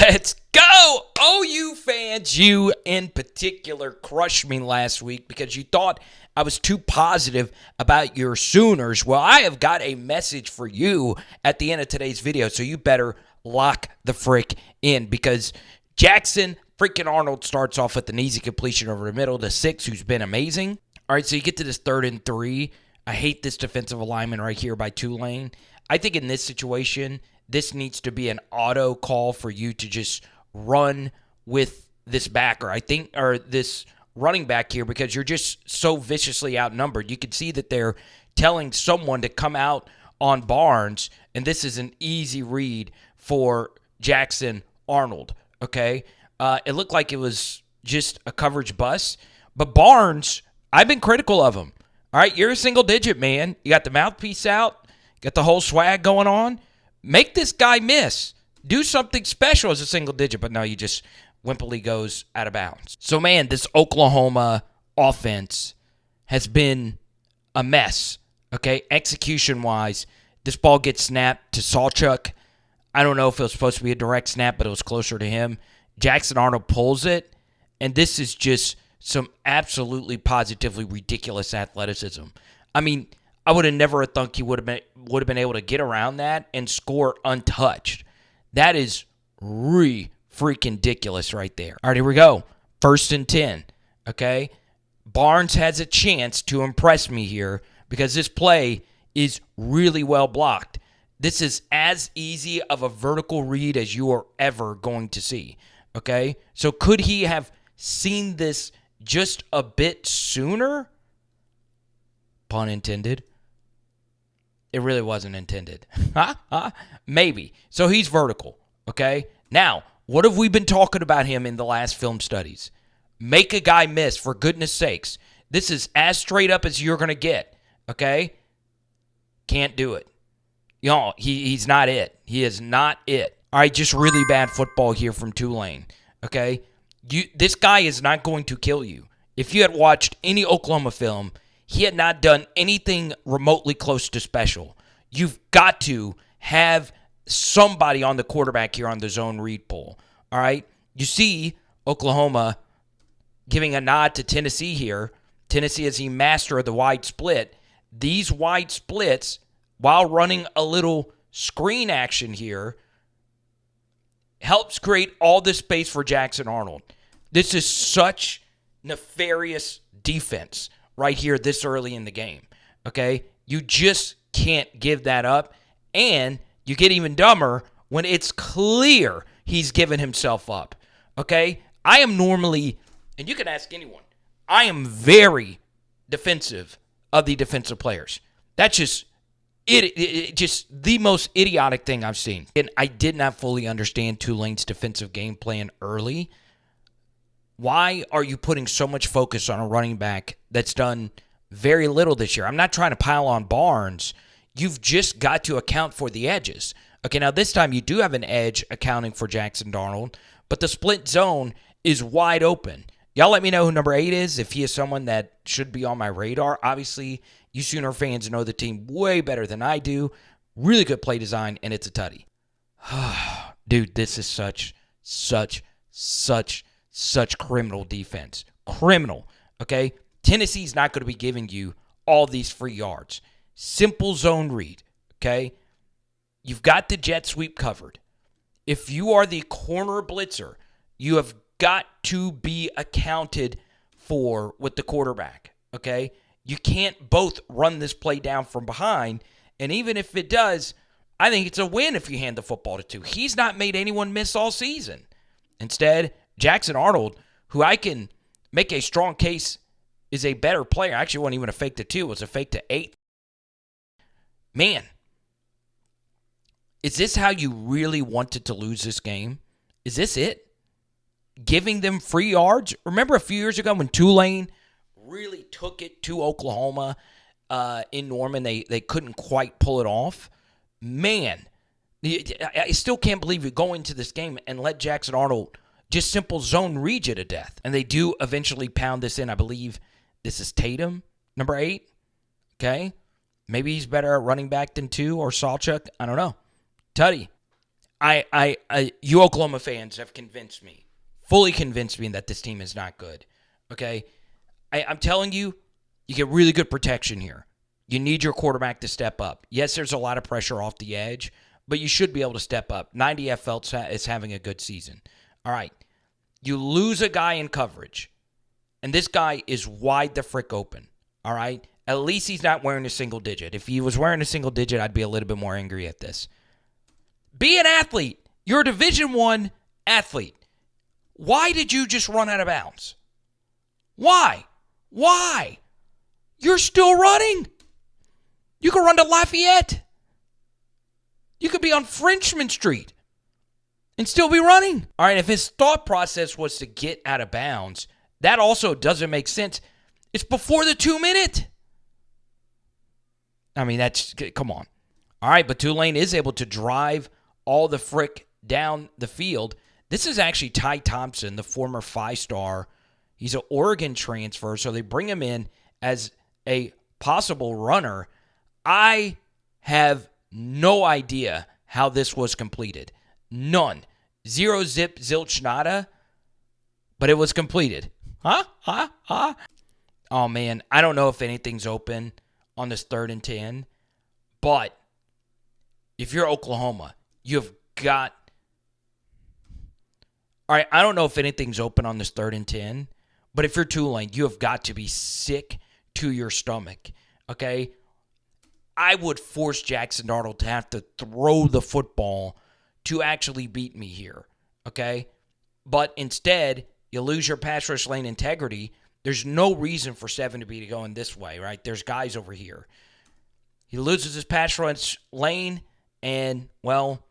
Let's go! OU fans, you in particular crushed me last week because you thought I was too positive about your Sooners. Well, I have got a message for you at the end of today's video, so you better lock the frick in because Jackson freaking Arnold starts off with an easy completion over the middle to 6, who's been amazing. All right, so you get to this 3rd and 3. I hate this defensive alignment right here by Tulane. I think in this situation, this needs to be an auto call for you to just run with this backer. Or this running back here, because you're just so viciously outnumbered. You can see that they're telling someone to come out on Barnes, and this is an easy read for Jackson Arnold, okay? It looked like it was just a coverage bust, but Barnes, I've been critical of him. All right, you're a single digit, man. You got the mouthpiece out, got the whole swag going on. Make this guy miss. Do something special as a single digit, but no, you just wimpily goes out of bounds. So, man, this Oklahoma offense has been a mess, okay? Execution-wise, this ball gets snapped to Sawchuk. I don't know if it was supposed to be a direct snap, but it was closer to him. Jackson Arnold pulls it, and this is just some absolutely positively ridiculous athleticism. I mean, I would have never thunk he would have been able to get around that and score untouched. That is freaking ridiculous right there. All right, here we go. 1st and 10, okay? Barnes has a chance to impress me here because this play is really well blocked. This is as easy of a vertical read as you are ever going to see, okay? So could he have seen this just a bit sooner? Pun intended. It really wasn't intended. Maybe. So he's vertical, okay? Now, what have we been talking about him in the last film studies? Make a guy miss, for goodness sakes. This is as straight up as you're going to get, okay? Can't do it. Y'all, he's not it. He is not it. All right, just really bad football here from Tulane, okay? This guy is not going to kill you. If you had watched any Oklahoma film, he had not done anything remotely close to special. You've got to have somebody on the quarterback here on the zone read pull. All right? You see Oklahoma giving a nod to Tennessee here. Tennessee is the master of the wide split. These wide splits, while running a little screen action here, helps create all this space for Jackson Arnold. This is such nefarious defense right here this early in the game, okay? You just can't give that up, and you get even dumber when it's clear he's given himself up, okay? I am normally, and you can ask anyone, I am very defensive of the defensive players. That's just just the most idiotic thing I've seen. And I did not fully understand Tulane's defensive game plan early. Why are you putting so much focus on a running back that's done very little this year? I'm not trying to pile on Barnes. You've just got to account for the edges. Okay, now this time you do have an edge accounting for Jackson Arnold, but the split zone is wide open. Y'all let me know who number 8 is, if he is someone that should be on my radar. Obviously, you Sooner fans know the team way better than I do. Really good play design, and it's a tutty. Dude, this is such criminal defense. Criminal, okay? Tennessee's not going to be giving you all these free yards. Simple zone read, okay? You've got the jet sweep covered. If you are the corner blitzer, you have got to be accounted for with the quarterback, okay? You can't both run this play down from behind, and even if it does, I think it's a win if you hand the football to 2. He's not made anyone miss all season. Instead, Jackson Arnold, who I can make a strong case is a better player. Actually, it wasn't even a fake to 2. It was a fake to 8. Man, is this how you really wanted to lose this game? Is this it? Giving them free yards? Remember a few years ago when Tulane really took it to Oklahoma in Norman? They couldn't quite pull it off. Man, I still can't believe you go into this game and let Jackson Arnold just simple zone read you to death. And they do eventually pound this in. I believe this is Tatum, number 8. Okay? Maybe he's better at running back than 2 or Sawchuk. I don't know. Tutty. You Oklahoma fans have convinced me, fully convinced me that this team is not good. Okay? I'm telling you, you get really good protection here. You need your quarterback to step up. Yes, there's a lot of pressure off the edge, but you should be able to step up. 90F Phelps is having a good season. All right. You lose a guy in coverage, and this guy is wide the frick open. All right? At least he's not wearing a single digit. If he was wearing a single digit, I'd be a little bit more angry at this. Be an athlete. You're a Division I athlete. Why did you just run out of bounds? Why? You're still running. You could run to Lafayette. You could be on Frenchman Street and still be running. All right, if his thought process was to get out of bounds, that also doesn't make sense. It's before the 2-minute. I mean, come on. All right, but Tulane is able to drive all the frick down the field. This is actually Ty Thompson, the former 5-star. He's an Oregon transfer, so they bring him in as a possible runner. I have no idea how this was completed. None. Zero zip zilch nada, but it was completed. Huh? Oh, man, I don't know if anything's open on this 3rd and 10, but if you're Oklahoma, you've got... All right, I don't know if anything's open on this 3rd and 10, but if you're Tulane, you have got to be sick to your stomach, okay? I would force Jackson Arnold to have to throw the football to actually beat me here, okay? But instead, you lose your pass rush lane integrity. There's no reason for 7 to be going this way, right? There's guys over here. He loses his pass rush lane, and, well,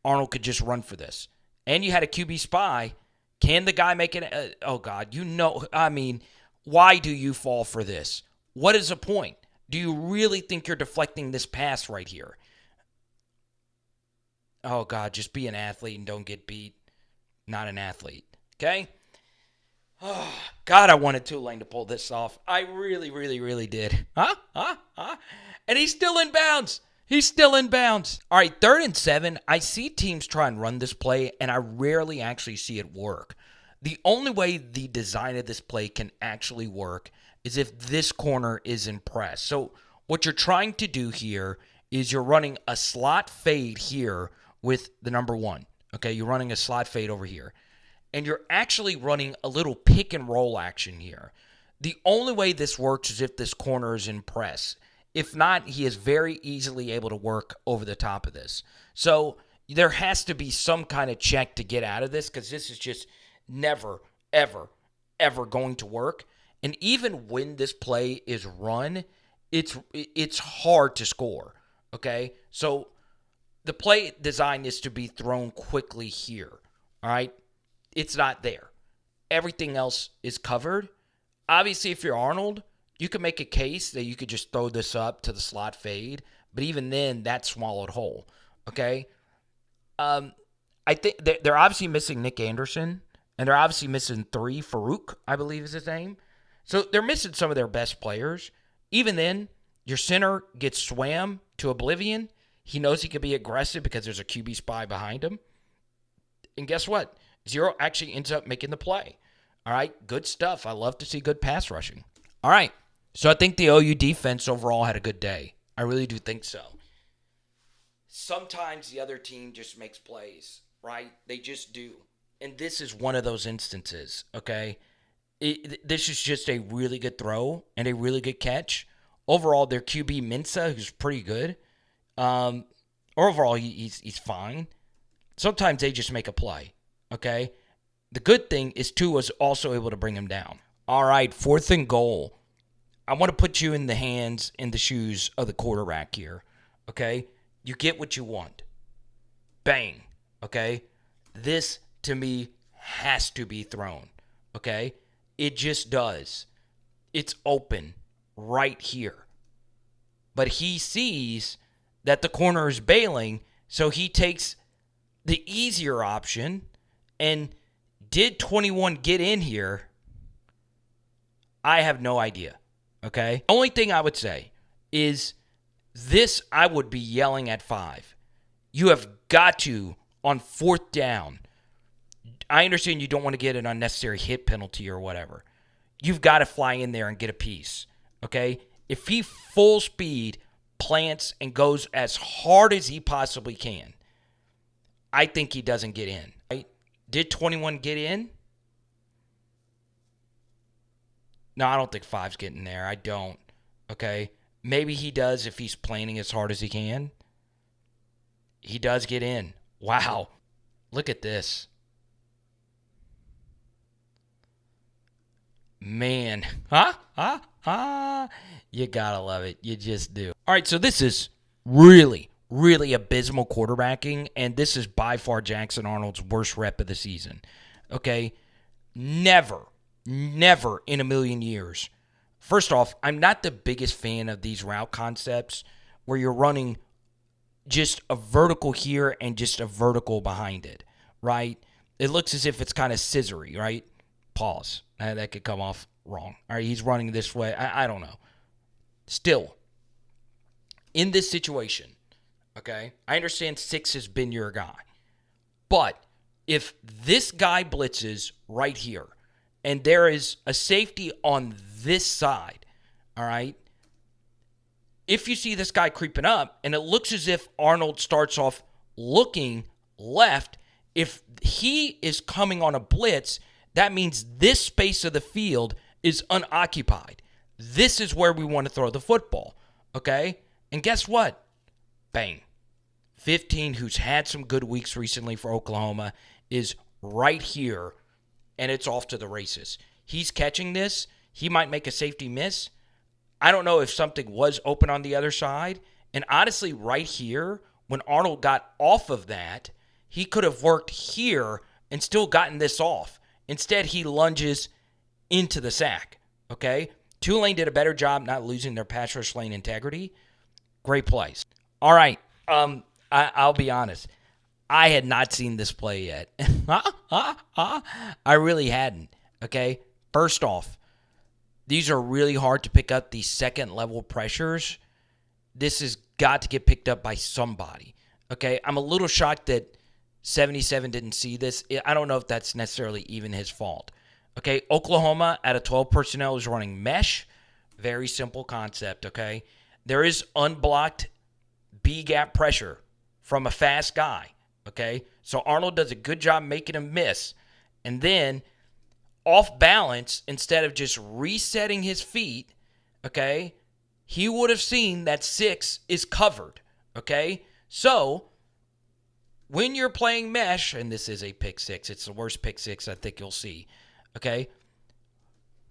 Arnold could just run for this. And you had a QB spy. Can the guy make it? Oh, God, why do you fall for this? What is the point? Do you really think you're deflecting this pass right here? Oh, God, just be an athlete and don't get beat. Not an athlete, okay? Oh, God, I wanted Tulane to pull this off. I really, really, really did. And he's still in bounds. All right, 3rd and 7. I see teams try and run this play, and I rarely actually see it work. The only way the design of this play can actually work is if this corner is in press. So what you're trying to do here is you're running a slot fade here with the number 1. Okay, you're running a slot fade over here. And you're actually running a little pick and roll action here. The only way this works is if this corner is in press. If not, he is very easily able to work over the top of this. So there has to be some kind of check to get out of this, because this is just never, ever, ever going to work. And even when this play is run, it's hard to score, okay? So the play design is to be thrown quickly here, all right? It's not there. Everything else is covered. Obviously, if you're Arnold, you can make a case that you could just throw this up to the slot fade, but even then, that's swallowed whole, okay? I think they're obviously missing Nick Anderson, and they're obviously missing 3, Farouk, I believe is his name. So they're missing some of their best players. Even then, your center gets swam to oblivion. He knows he can be aggressive because there's a QB spy behind him. And guess what? Zero actually ends up making the play. All right, good stuff. I love to see good pass rushing. All right, so I think the OU defense overall had a good day. I really do think so. Sometimes the other team just makes plays, right? They just do. And this is one of those instances, okay? This is just a really good throw and a really good catch. Overall, their QB Mensa, who's pretty good. Overall, he's fine. Sometimes they just make a play, okay? The good thing is Tua's also able to bring him down. All right, 4th and goal. I want to put you in the shoes of the quarterback here, okay? You get what you want. Bang, okay? This, to me, has to be thrown, okay? It just does. It's open right here. But he sees that the corner is bailing, so he takes the easier option. And did 21 get in here? I have no idea, okay? Only thing I would say is this, I would be yelling at 5. You have got to, on fourth down, I understand you don't want to get an unnecessary hit penalty or whatever. You've got to fly in there and get a piece, okay? If he full speed plants and goes as hard as he possibly can, I think he doesn't get in. Right? Did 21 get in? No, I don't think 5's getting there. I don't, okay? Maybe he does if he's planting as hard as he can. He does get in. Wow. Look at this. Man. You gotta love it. You just do. All right, so this is really, really abysmal quarterbacking, and this is by far Jackson Arnold's worst rep of the season. Okay? Never in a million years. First off, I'm not the biggest fan of these route concepts where you're running just a vertical here and just a vertical behind it, right? It looks as if it's kind of scissory, right? Pause. That could come off wrong. All right, he's running this way. I don't know. Still, in this situation, okay, I understand 6 has been your guy. But if this guy blitzes right here and there is a safety on this side, all right, if you see this guy creeping up and it looks as if Arnold starts off looking left, if he is coming on a blitz, that means this space of the field is unoccupied. This is where we want to throw the football, okay? And guess what? Bang. 15, who's had some good weeks recently for Oklahoma, is right here, and it's off to the races. He's catching this. He might make a safety miss. I don't know if something was open on the other side. And honestly, right here, when Arnold got off of that, he could have worked here and still gotten this off. Instead, he lunges into the sack, okay? Tulane did a better job not losing their pass rush lane integrity. Great plays. All right, I'll be honest. I had not seen this play yet. I really hadn't, okay? First off, these are really hard to pick up, these second-level pressures. This has got to get picked up by somebody, okay? I'm a little shocked that 77 didn't see this. I don't know if that's necessarily even his fault. Okay, Oklahoma out of 12 personnel is running mesh. Very simple concept, okay? There is unblocked B-gap pressure from a fast guy, okay? So Arnold does a good job making him miss. And then off balance, instead of just resetting his feet, okay, he would have seen that 6 is covered, okay? So when you're playing mesh, and this is a pick 6, it's the worst pick 6 I think you'll see, okay?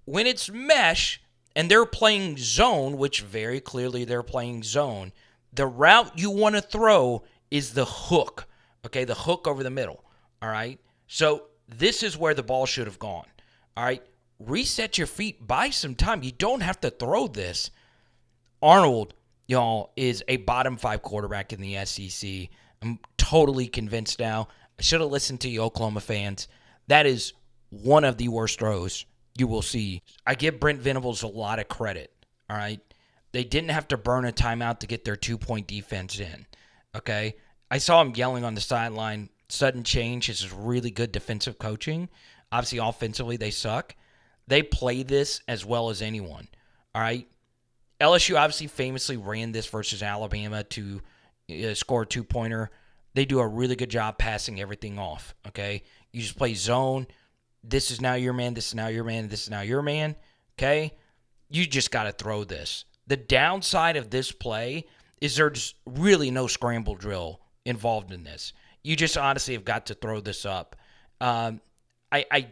When it's mesh and they're playing zone, which very clearly they're playing zone, the route you want to throw is the hook, okay? The hook over the middle, all right? So this is where the ball should have gone, all right? Reset your feet, buy some time. You don't have to throw this. Arnold, y'all, is a bottom 5 quarterback in the SEC. I'm totally convinced now. I should have listened to you Oklahoma fans. That is one of the worst throws you will see. I give Brent Venables a lot of credit, all right? They didn't have to burn a timeout to get their 2-point defense in, okay? I saw him yelling on the sideline, sudden change. This is really good defensive coaching. Obviously, offensively, they suck. They play this as well as anyone, all right? LSU obviously famously ran this versus Alabama to score a 2-pointer. They do a really good job passing everything off, okay? You just play zone. This is now your man. This is now your man. This is now your man, okay? You just got to throw this. The downside of this play is there's really no scramble drill involved in this. You just honestly have got to throw this up. I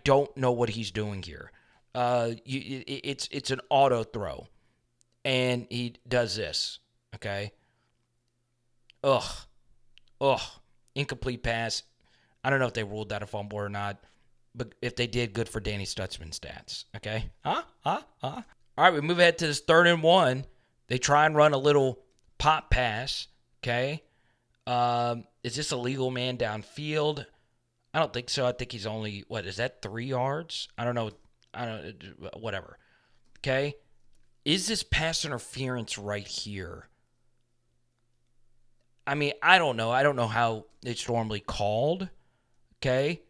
don't know what he's doing here. It's an auto throw, and he does this, okay? Incomplete pass. I don't know if they ruled that a fumble or not, but if they did, good for Danny Stutsman stats, okay? All right, we move ahead to this 3rd and 1. They try and run a little pop pass, okay? Is this a legal man downfield? I don't think so. I think he's only, is that 3 yards? I don't know. Whatever. Okay? Is this pass interference right here? I mean, I don't know. I don't know how it's normally called. Okay.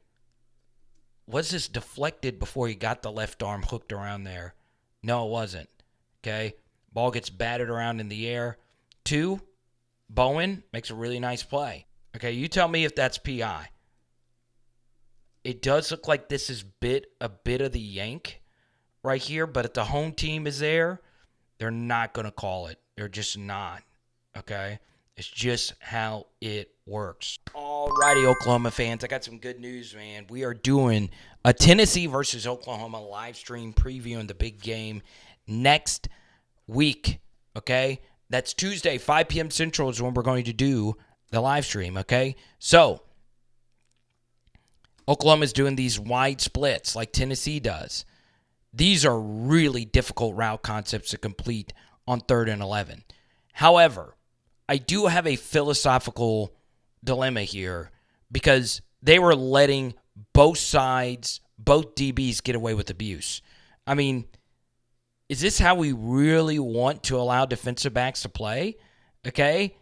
Was this deflected before he got the left arm hooked around there? No, it wasn't. Okay. Ball gets batted around in the air. 2, Bowen makes a really nice play. Okay, you tell me if that's PI. It does look like this is a bit of the yank right here, but if the home team is there, they're not going to call it. They're just not. Okay? It's just how it works. Alrighty, Oklahoma fans, I got some good news, man. We are doing a Tennessee versus Oklahoma live stream previewing the big game next week. Okay? That's Tuesday, 5 p.m. Central is when we're going to do the live stream. Okay? So, Oklahoma's doing these wide splits like Tennessee does. These are really difficult route concepts to complete on 3rd and 11. However, I do have a philosophical dilemma here because they were letting both sides, both DBs get away with abuse. I mean, is this how we really want to allow defensive backs to play? Okay?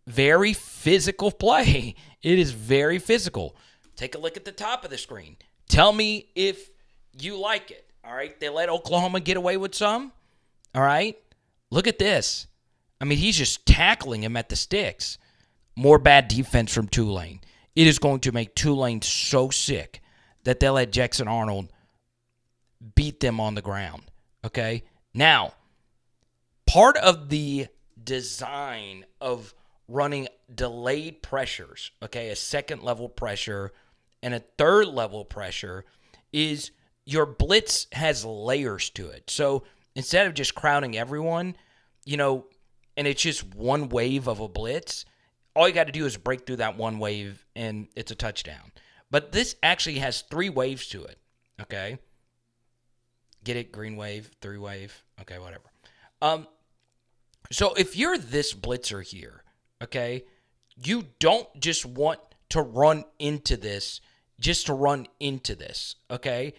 Very physical play. It is very physical. Take a look at the top of the screen. Tell me if you like it. All right? They let Oklahoma get away with some. All right? Look at this. I mean, he's just tackling him at the sticks. More bad defense from Tulane. It is going to make Tulane so sick that they let Jackson Arnold beat them on the ground. Okay? Now, part of the design of running delayed pressures, okay, a second level pressure and a third level pressure, is your blitz has layers to it. So instead of just crowding everyone, and it's just one wave of a blitz, all you got to do is break through that one wave and it's a touchdown. But this actually has 3 waves to it, okay? Get it? Green wave, 3 wave, okay, whatever. So if you're this blitzer here, okay, you don't just want to run into this just to run into this, okay?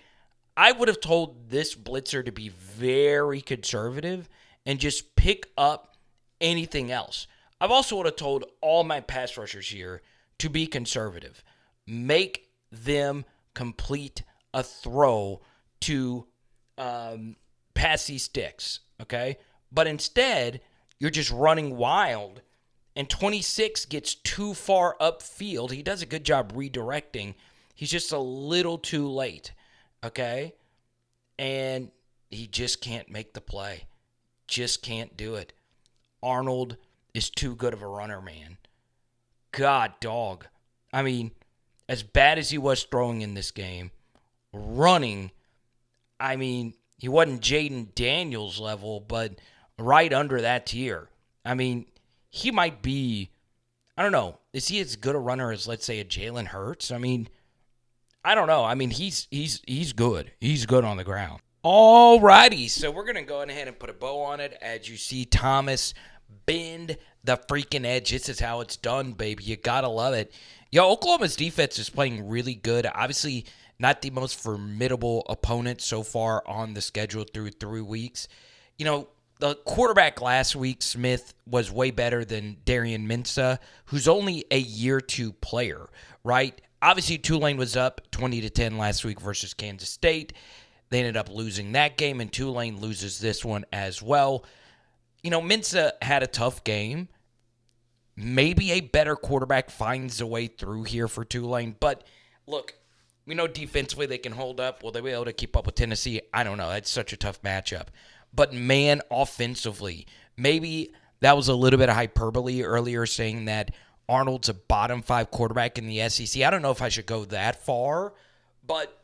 I would have told this blitzer to be very conservative and just pick up anything else. I've also would have told all my pass rushers here to be conservative. Make them complete a throw to pass these sticks, okay? But instead, you're just running wild, and 26 gets too far upfield. He does a good job redirecting. He's just a little too late, okay? And he just can't make the play. Just can't do it. Arnold is too good of a runner, man. God, dog. I mean, as bad as he was throwing in this game, running, I mean, he wasn't Jaden Daniels level, but right under that tier. I mean, he might be, I don't know, is he as good a runner as, let's say, a Jalen Hurts? I mean, I don't know. I mean, he's good. He's good on the ground. All righty, so we're going to go ahead and put a bow on it. As you see Thomas bend the freaking edge. This is how it's done, baby. You got to love it. Yo, Oklahoma's defense is playing really good. Obviously, not the most formidable opponent so far on the schedule through 3 weeks. The quarterback last week, Smith, was way better than Darian Mensah, who's only a year 2 player, right? Obviously, Tulane was up 20-10 last week versus Kansas State. They ended up losing that game, and Tulane loses this one as well. Mensah had a tough game. Maybe a better quarterback finds a way through here for Tulane. But, look, we know defensively they can hold up. Will they be able to keep up with Tennessee? I don't know. That's such a tough matchup. But, man, offensively, maybe that was a little bit of hyperbole earlier saying that Arnold's a bottom 5 quarterback in the SEC. I don't know if I should go that far, but,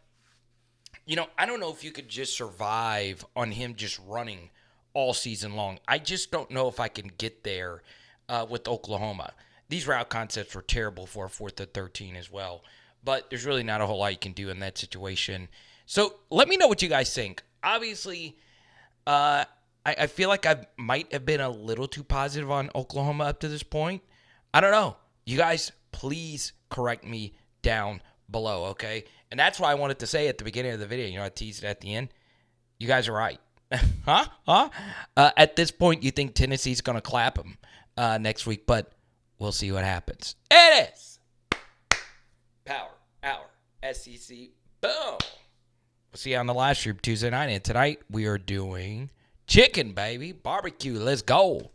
I don't know if you could just survive on him just running all season long. I just don't know if I can get there with Oklahoma. These route concepts were terrible for a 4th and 13 as well, but there's really not a whole lot you can do in that situation. So let me know what you guys think. Obviously, I feel like I might have been a little too positive on Oklahoma up to this point. I don't know. You guys, please correct me down below, okay? And that's why I wanted to say at the beginning of the video, I teased it at the end. You guys are right. Huh? At this point, you think Tennessee's going to clap them next week, but We'll see what happens. It is Power Hour SEC. Boom. We'll see you on the live stream Tuesday night. And tonight we are doing chicken, baby. Barbecue. Let's go.